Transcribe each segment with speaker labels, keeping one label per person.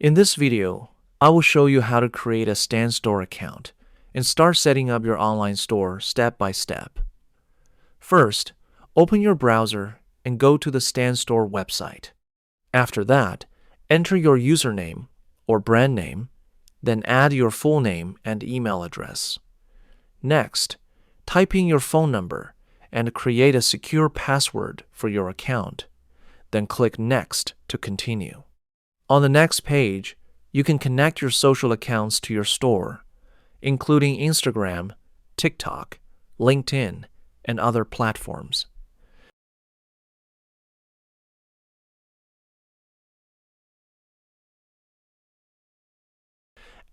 Speaker 1: In this video, I will show you how to create a Stan Store account and start setting up your online store step by step. First, open your browser and go to the Stan Store website. After that, enter your username or brand name, then add your full name and email address. Next, type in your phone number and create a secure password for your account. Then click Next to continue. On the next page, you can connect your social accounts to your store, including Instagram, TikTok, LinkedIn, and other platforms.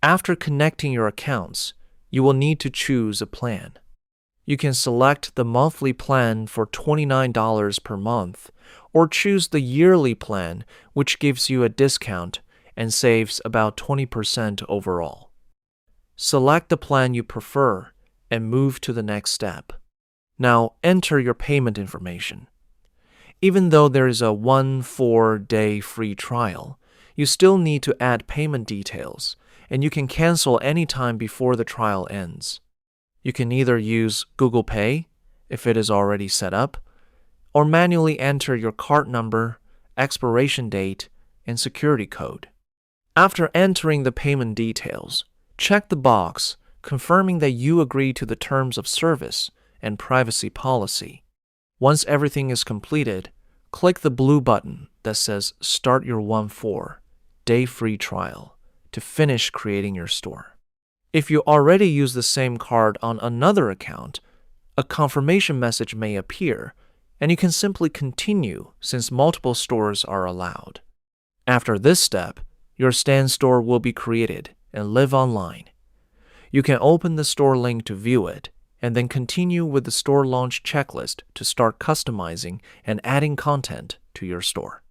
Speaker 1: After connecting your accounts, you will need to choose a plan. You can select the monthly plan for $29 per month, or choose the yearly plan, which gives you a discount and saves about 20% overall. Select the plan you prefer and move to the next step. Now enter your payment information. Even though there is a 4-day free trial, you still need to add payment details, and you can cancel anytime before the trial ends. You can either use Google Pay, if it is already set up, or manually enter your card number, expiration date, and security code. After entering the payment details, check the box confirming that you agree to the terms of service and privacy policy. Once everything is completed, click the blue button that says Start Your 4-day free trial to finish creating your store. If you already use the same card on another account, a confirmation message may appear, and you can simply continue since multiple stores are allowed. After this step, your Stan Store will be created and live online. You can open the store link to view it, and then continue with the store launch checklist to start customizing and adding content to your store.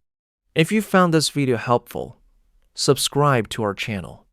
Speaker 1: If you found this video helpful, subscribe to our channel